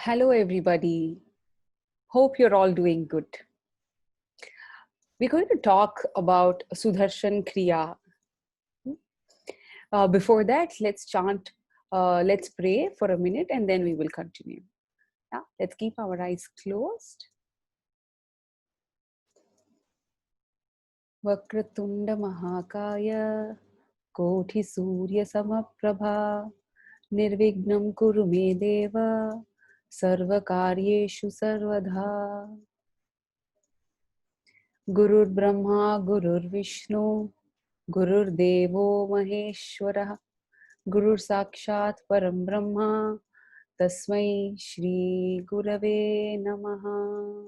Hello, everybody. Hope you're all doing good. We're going to talk about Sudarshan Kriya. Before that, let's chant, let's pray for a minute and then we will continue. Yeah? Let's keep our eyes closed. Vakratunda Mahakaya Koti Surya Samaprabha Nirvignam Kuru Me Deva Sarva Karyeshu Sarvadha. Gurur Brahma Gurur Vishnu Gurur Devo Maheshwarah Gurur Sakshat Param Brahma Tasmai Shri Gurave Namaha.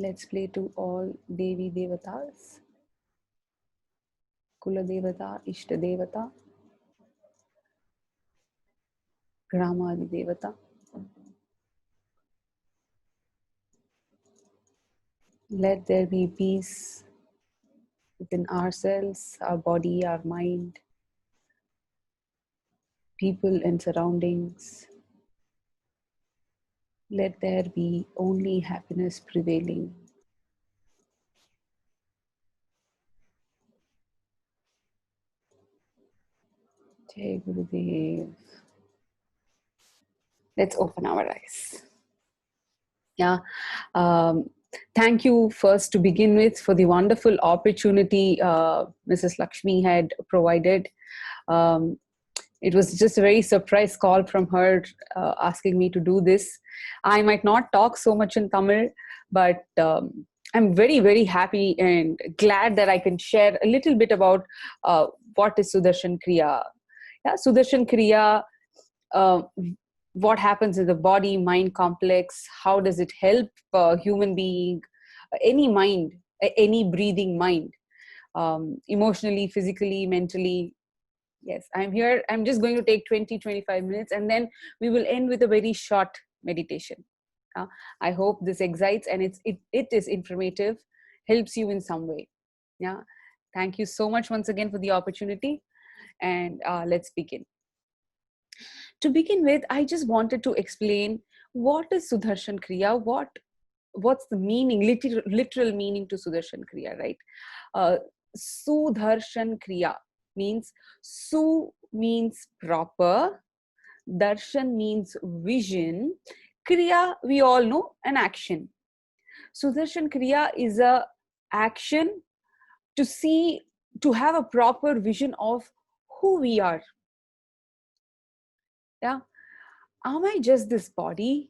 Let's play to all Devi Devatas, Kula Devata, Ishta Devata, Gramadi Devata. Let there be peace within ourselves, our body, our mind, people and surroundings. Let there be only happiness prevailing. Jai Gurudev. Let's open our eyes. Yeah. Thank you first to begin with for the wonderful opportunity Mrs. Lakshmi had provided. It was just a very surprise call from her asking me to do this. I might not talk so much in Tamil, but I'm very, very happy and glad that I can share a little bit about what is Sudarshan Kriya. Yeah, Sudarshan Kriya, what happens in the body mind complex, how does it help a human being, any mind, any breathing mind, emotionally, physically, mentally. Yes, I'm here. I'm just going to take 20-25 minutes and then we will end with a very short meditation. I hope this excites and it is informative, helps you in some way. Yeah. Thank you so much once again for the opportunity, and let's begin. To begin with, I just wanted to explain what is Sudarshan Kriya, what's the meaning, literal meaning to Sudarshan Kriya, right? Sudarshan Kriya means, Su means proper, Darshan means vision, Kriya we all know, an action. Sudarshan Kriya is a action to see, to have a proper vision of who we are. Yeah. Am I just this body?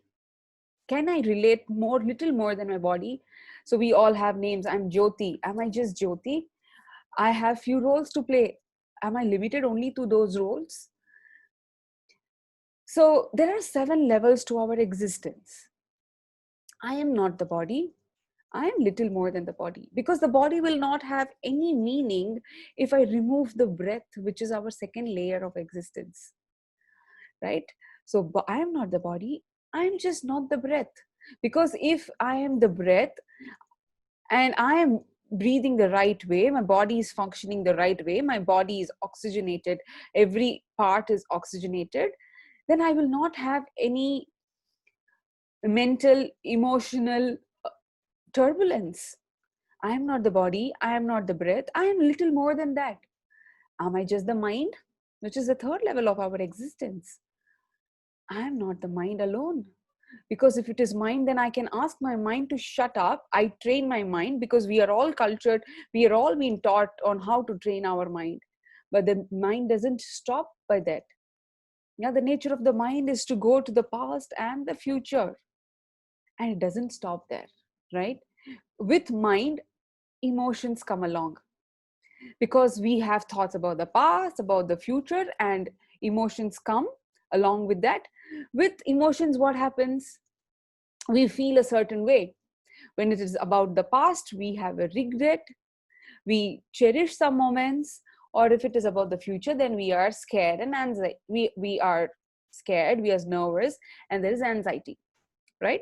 Can I relate little more than my body? So we all have names. I'm Jyothi. Am I just Jyothi? I have few roles to play. Am I limited only to those roles? So there are 7 levels to our existence. I am not the body. I am little more than the body, because the body will not have any meaning if I remove the breath, which is our second layer of existence. Right? So I am not the body. I am just not the breath. Because if I am the breath and I am breathing the right way, my body is functioning the right way, my body is oxygenated, every part is oxygenated, then I will not have any mental, emotional turbulence. I am not the body, I am not the breath, I am little more than that. Am I just the mind, which is the third level of our existence? I am not the mind alone. Because if it is mind, then I can ask my mind to shut up. I train my mind, because we are all cultured. We are all being taught on how to train our mind. But the mind doesn't stop by that. Yeah, the nature of the mind is to go to the past and the future. And it doesn't stop there, right? With mind, emotions come along. Because we have thoughts about the past, about the future, and emotions come along with that. With emotions, what happens? We feel a certain way. When it is about the past, we have a regret, we cherish some moments, or if it is about the future, then we are scared and anxiety. We are scared, we are nervous, and there is anxiety, right?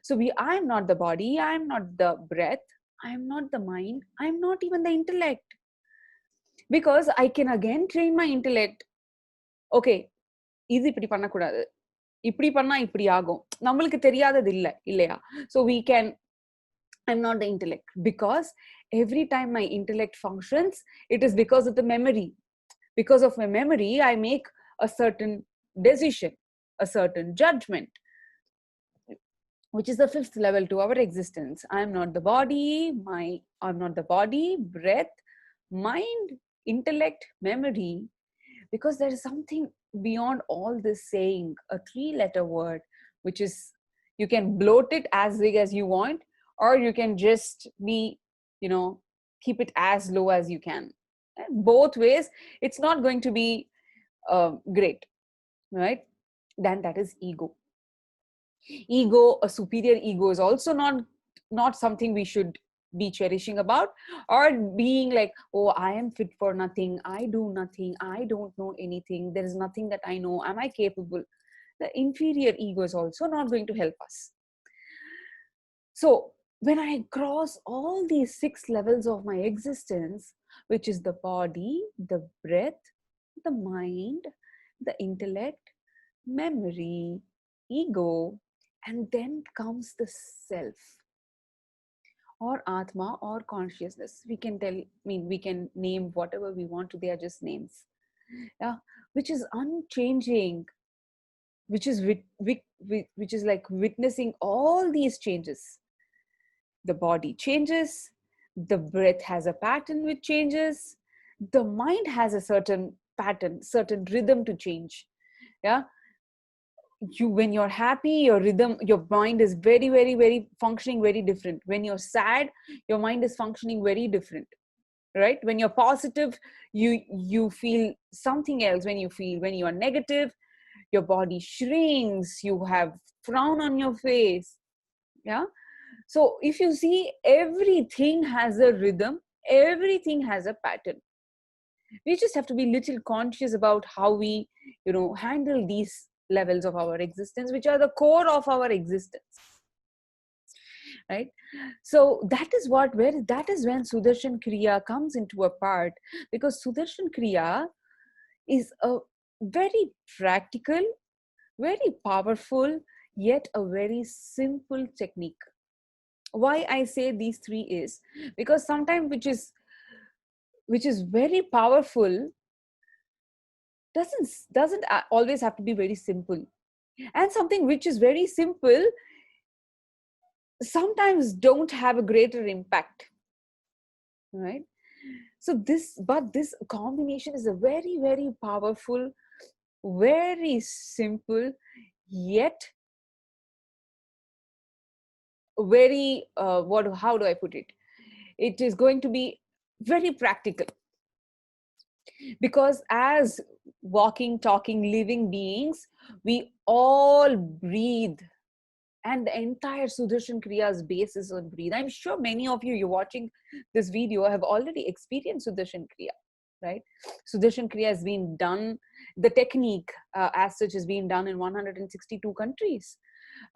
So I am not the body, I am not the breath, I'm not the mind. I'm not even the intellect. Because I can again train my intellect. Okay, இது இப்படி பண்ணக்கூடாது, இப்படி பண்ணா இப்படி ஆகும், நம்மளுக்கு தெரியாதது இல்லை இல்லையா? So we can, I'm not the intellect, because every time my intellect functions, it is because of the memory. Because of my memory, I make a certain decision, a certain judgment, which is the fifth level to our existence. I'm not the body, I'm not the body, breath, mind, intellect, memory, because there is something beyond all this saying, a 3-letter word, which is, you can bloat it as big as you want, or you can just be, keep it as low as you can. Both ways, it's not going to be great, right? Then that is ego. Ego, a superior ego, is also not something we should be cherishing about, or being like, oh, I am fit for nothing, I do nothing, I don't know anything, there is nothing that I know, am I capable? The inferior ego is also not going to help us. So when I cross all these 6 levels of my existence, which is the body, the breath, the mind, the intellect, memory, ego, and then comes the self, or atma, or consciousness. We can we can name whatever we want to, they are just names. Yeah, which is unchanging, which is which is like witnessing all these changes. The body changes, the breath has a pattern which changes, the mind has a certain pattern, certain rhythm to change. Yeah, when you're happy, your rhythm, your mind is very, very, very functioning very different. When you're sad, your mind is functioning very different, right? When you're positive, you feel something else. When you are negative, your body shrinks, you have frown on your face. Yeah, so if you see, everything has a rhythm, everything has a pattern. We just have to be little conscious about how we handle these levels of our existence, which are the core of our existence, right? So that is when Sudarshan Kriya comes into a part, because Sudarshan Kriya is a very practical, very powerful, yet a very simple technique. Why I say these three is because sometimes which is very powerful doesn't always have to be very simple, and something which is very simple sometimes don't have a greater impact, right? So this combination is a very, very powerful, very simple, yet very how do I put it, it is going to be very practical, because as walking, talking, living beings, we all breathe, and the entire Sudarshan Kriya's base is on breathe. I'm sure many of you're watching this video have already experienced Sudarshan Kriya, right? Sudarshan Kriya has been done, the technique as such has been done in 162 countries.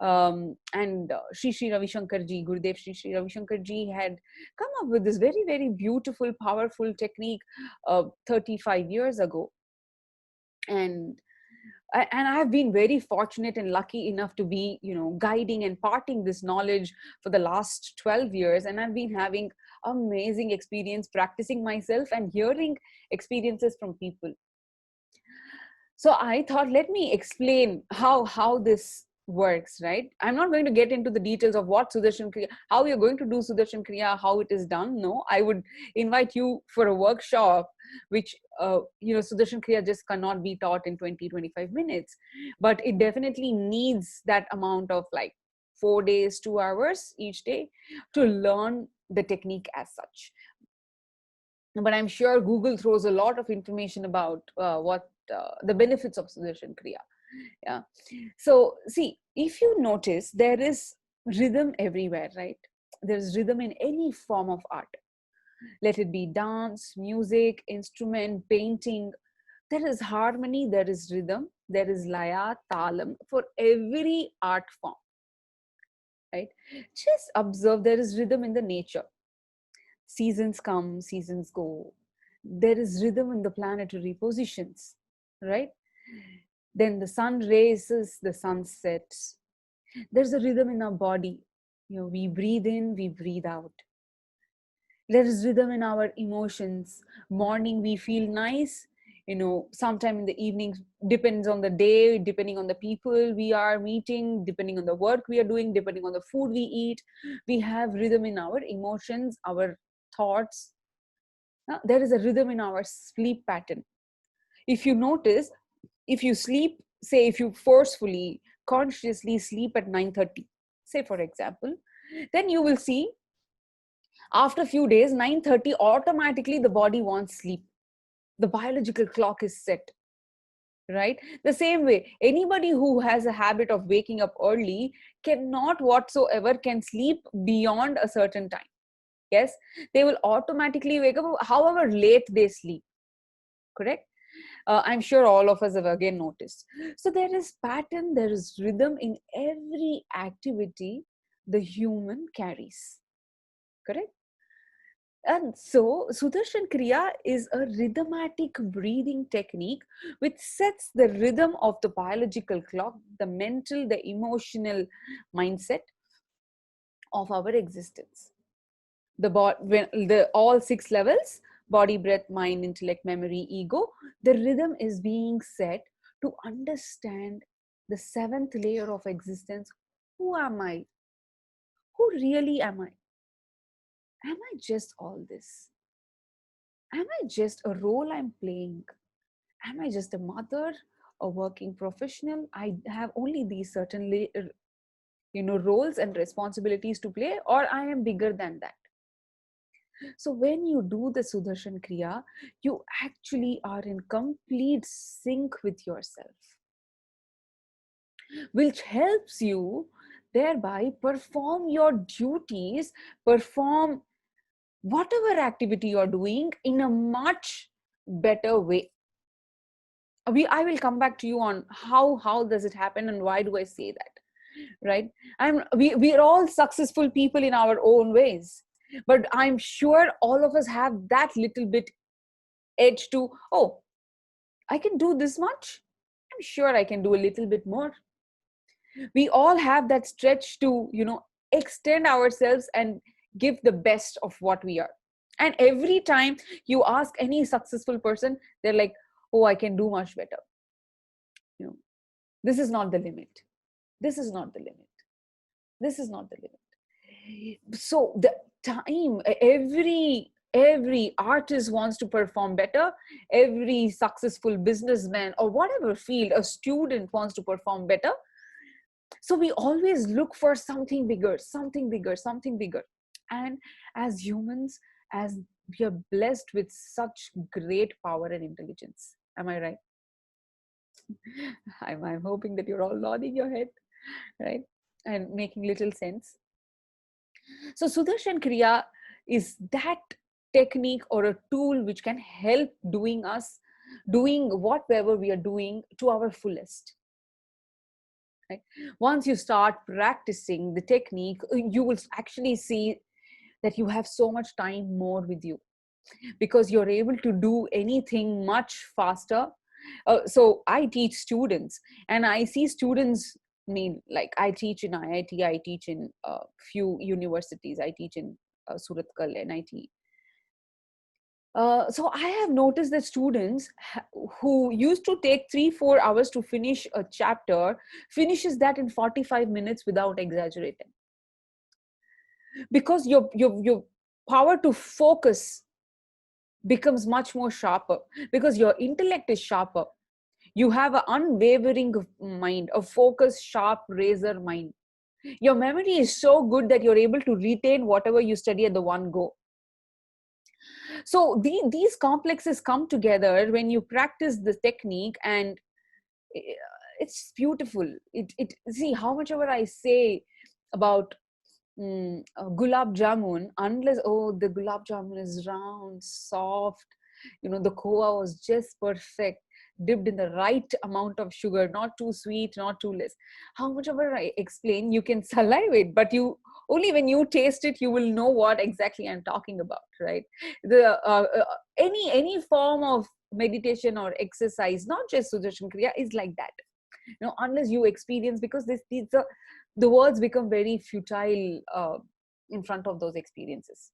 And Sri Ravi Shankar ji, Gurudev Sri Ravi Shankar ji had come up with this very, very beautiful, powerful technique 35 years ago. And I have been very fortunate and lucky enough to be, guiding and parting this knowledge for the last 12 years. And I've been having amazing experience practicing myself and hearing experiences from people. So I thought, let me explain how this works, right? I'm not going to get into the details of what Sudarshan Kriya, how you're going to do Sudarshan Kriya, how it is done. No, I would invite you for a workshop, which, Sudarshan Kriya just cannot be taught in 20-25 minutes. But it definitely needs that amount of like 4 days, 2 hours each day to learn the technique as such. But I'm sure Google throws a lot of information about the benefits of Sudarshan Kriya. Yeah. So see, if you notice, there is rhythm everywhere, right? There is rhythm in any form of art. Let it be dance, music, instrument, painting. There is harmony, there is rhythm, there is laya, talam for every art form, right? Just observe, there is rhythm in the nature. Seasons come, seasons go. There is rhythm in the planetary positions, right? Then the sun rises, the sun sets. There's a rhythm in our body. We breathe in, we breathe out. There is rhythm in our emotions. Morning we feel nice, sometime in the evening, depends on the day, depending on the people we are meeting, depending on the work we are doing, depending on the food we eat. We have rhythm in our emotions, our thoughts. There is a rhythm in our sleep pattern. If you notice, if you sleep, say if you forcefully consciously sleep at 9:30, say for example, then you will see after a few days 9:30 automatically the body wants sleep. The biological clock is set, right? The same way, anybody who has a habit of waking up early cannot whatsoever can sleep beyond a certain time. Yes, they will automatically wake up however late they sleep. Correct? I'm sure all of us have again noticed. So there is pattern, there is rhythm in every activity the human carries. Correct? And so Sudarshan Kriya is a rhythmatic breathing technique which sets the rhythm of the biological clock, the mental, the emotional mindset of our existence. The all 6 levels, body, breath, mind, intellect, memory, ego, the rhythm is being set to understand the 7th layer of existence. Who am I? Who really am I? Am I just all this? Am I just a role I'm playing? Am I just a mother, a working professional? I have only these certain roles and responsibilities to play, or I am bigger than that. So when you do the Sudarshan Kriya, you actually are in complete sync with yourself, which helps you thereby perform your duties, perform whatever activity you're doing in a much better way. I will come back to you on how does it happen and why do I say that, right? We're all successful people in our own ways, but I'm sure all of us have that little bit edge to, oh, I can do this much, I'm sure I can do a little bit more. We all have that stretch to extend ourselves and give the best of what we are. And every time you ask any successful person, they're like, oh, I can do much better. This is not the limit. This is not the limit. This is not the limit. So the time, every artist wants to perform better. Every successful businessman or whatever field, a student wants to perform better. So we always look for something bigger, something bigger, something bigger. And as humans, as we are blessed with such great power and intelligence. Am I right? I'm hoping that you're all nodding your head, right? And making little sense. So Sudarshan Kriya is that technique or a tool which can help doing whatever we are doing to our fullest. Right? Once you start practicing the technique, you will actually see that you have so much time more with you, because you're able to do anything much faster. So I teach students, and I see students, like I teach in IIT, I teach in a few universities, I teach in Suratkal, NIT. So I have noticed that students who used to take 3-4 hours to finish a chapter finishes that in 45 minutes without exaggerating, because your power to focus becomes much more sharper, because your intellect is sharper. You have an unwavering mind, a focused, sharp razor mind. Your memory is so good that you're able to retain whatever you study at the one go. So these complexes come together when you practice the technique, and it's beautiful. It see, how much ever I say about gulab jamun, unless, oh, the gulab jamun is round, soft, the koa was just perfect, dipped in the right amount of sugar, not too sweet, not too less. How much ever I explain, you can salivate, but you only when you taste it, you will know what exactly I'm talking about, right? The any form of meditation or exercise, not just Sudarshan Kriya, is like that. Unless you experience, because the words become very futile in front of those experiences.